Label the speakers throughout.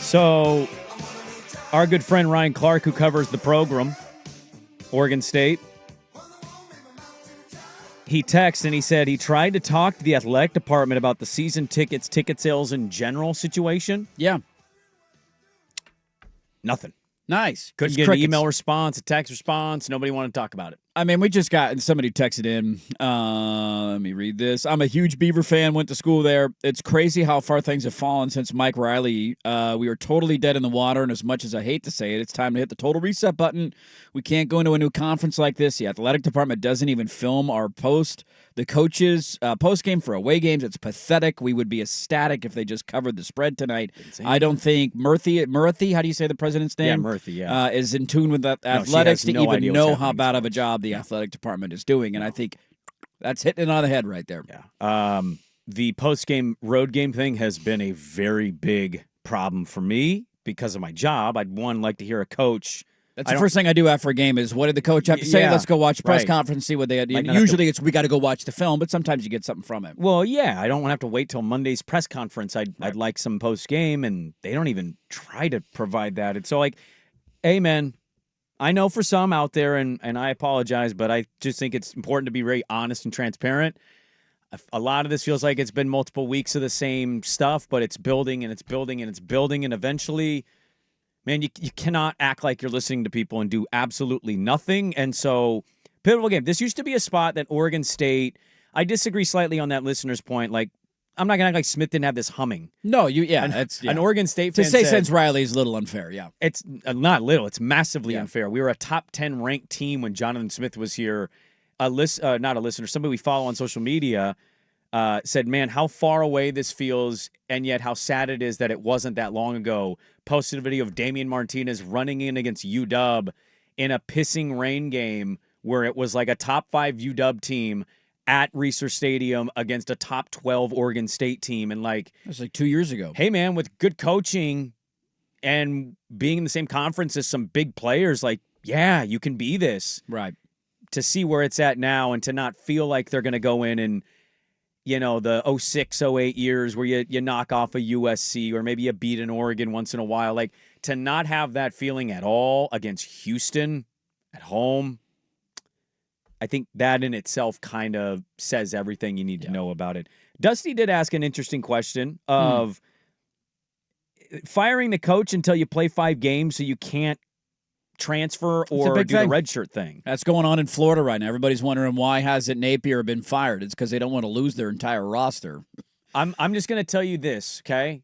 Speaker 1: So, our good friend Ryan Clark, who covers the program, Oregon State, he texted and he said he tried to talk to the athletic department about the season tickets, ticket sales in general situation.
Speaker 2: Yeah.
Speaker 1: Nothing.
Speaker 2: Nice.
Speaker 1: Couldn't get an email response, a text response. Nobody wanted to talk about it.
Speaker 2: I mean, we just got somebody texted in. Let me read this. I'm a huge Beaver fan, went to school there. It's crazy how far things have fallen since Mike Riley. We are totally dead in the water, and as much as I hate to say it, it's time to hit the total reset button. We can't go into a new conference like this. The athletic department doesn't even film our the coaches post-game for away games. It's pathetic. We would be ecstatic if they just covered the spread tonight. I don't think Murthy, how do you say the president's name?
Speaker 1: Yeah, Murthy, yeah.
Speaker 2: Is in tune with the athletics to even know how bad of a job the athletic department is doing. And I think that's hitting it on the head right there.
Speaker 1: Yeah. The post-game road game thing has been a very big problem for me because of my job. I'd like to hear a coach.
Speaker 2: That's the first thing I do after a game is, what did the coach have to say? Let's go watch the press conference, see what they had. Usually we got to go watch the film, but sometimes you get something from it.
Speaker 1: Well, yeah, I don't have to wait till Monday's press conference. I'd like some post-game, and they don't even try to provide that. It's so hey, man, I know for some out there, and I apologize, but I just think it's important to be very honest and transparent. A lot of this feels like it's been multiple weeks of the same stuff, but it's building, and it's building, and it's building, and eventually... Man, you cannot act like you're listening to people and do absolutely nothing. And so, pivotal game. This used to be a spot that Oregon State, I disagree slightly on that listener's point. Like, I'm not going to act like Smith didn't have this humming.
Speaker 2: No,
Speaker 1: an Oregon State fan
Speaker 2: to say since Riley's a little unfair, yeah.
Speaker 1: It's not little. It's massively unfair. We were a top 10 ranked team when Jonathan Smith was here. Not a listener, somebody we follow on social media said, man, how far away this feels, and yet how sad it is that it wasn't that long ago. Posted a video of Damian Martinez running in against UW in a pissing rain game where it was like a top 5 UW team at Reser Stadium against a top 12 Oregon State team. And it
Speaker 2: was like 2 years ago.
Speaker 1: Hey, man, with good coaching and being in the same conference as some big players, you can be this.
Speaker 2: Right.
Speaker 1: To see where it's at now and to not feel like they're going to go in and, the 06, 08 years where you knock off a USC or maybe you beat an Oregon once in a while. To not have that feeling at all against Houston at home, I think that in itself kind of says everything you need to know about it. Dusty did ask an interesting question of firing the coach until you play 5 games so you can't transfer or do the redshirt thing.
Speaker 2: That's going on in Florida right now. Everybody's wondering why hasn't Napier been fired. It's because they don't want to lose their entire roster.
Speaker 1: I'm just going to tell you this, okay?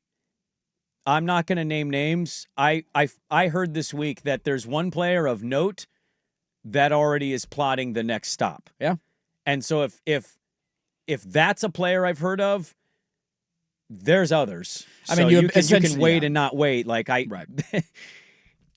Speaker 1: I'm not going to name names. I heard this week that there's one player of note that already is plotting the next stop.
Speaker 2: Yeah.
Speaker 1: And so if that's a player I've heard of, there's others. I mean, you can wait and not wait. Right.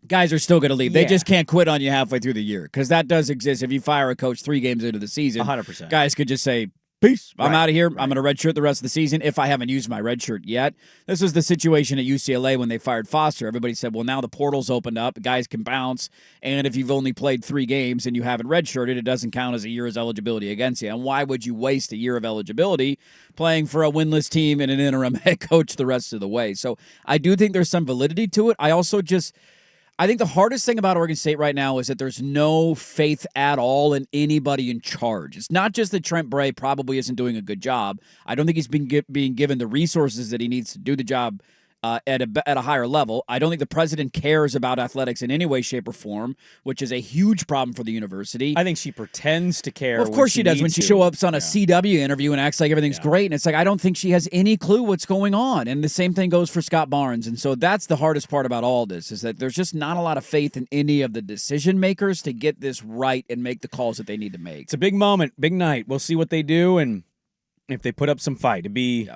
Speaker 2: Guys are still going to leave. They just can't quit on you halfway through the year because that does exist. If you fire a coach 3 games into the season,
Speaker 1: 100%.
Speaker 2: Guys could just say, peace, I'm out of here. I'm going to redshirt the rest of the season if I haven't used my redshirt yet. This was the situation at UCLA when they fired Foster. Everybody said, well, now the portal's opened up. Guys can bounce. And if you've only played 3 games and you haven't redshirted, it doesn't count as a year's eligibility against you. And why would you waste a year of eligibility playing for a winless team and an interim head coach the rest of the way? So I do think there's some validity to it. I think the hardest thing about Oregon State right now is that there's no faith at all in anybody in charge. It's not just that Trent Bray probably isn't doing a good job. I don't think he's being given the resources that he needs to do the job at a higher level. I don't think the president cares about athletics in any way, shape, or form, which is a huge problem for the university.
Speaker 1: I think she pretends to care.
Speaker 2: Well, of course she does when she shows up on a CW interview and acts like everything's great. And it's I don't think she has any clue what's going on. And the same thing goes for Scott Barnes. And so that's the hardest part about all this is that there's just not a lot of faith in any of the decision makers to get this right and make the calls that they need to make.
Speaker 1: It's a big moment, big night. We'll see what they do and if they put up some fight. It'd be...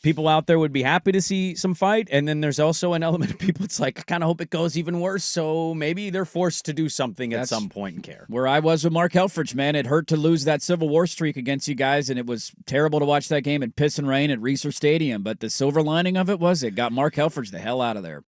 Speaker 1: People out there would be happy to see some fight, and then there's also an element of people, it's I kind of hope it goes even worse, so maybe they're forced to do something at some point and care.
Speaker 2: Where I was with Mark Helfrich, man, it hurt to lose that Civil War streak against you guys, and it was terrible to watch that game in piss and rain at Reser Stadium, but the silver lining of it was it got Mark Helfrich the hell out of there.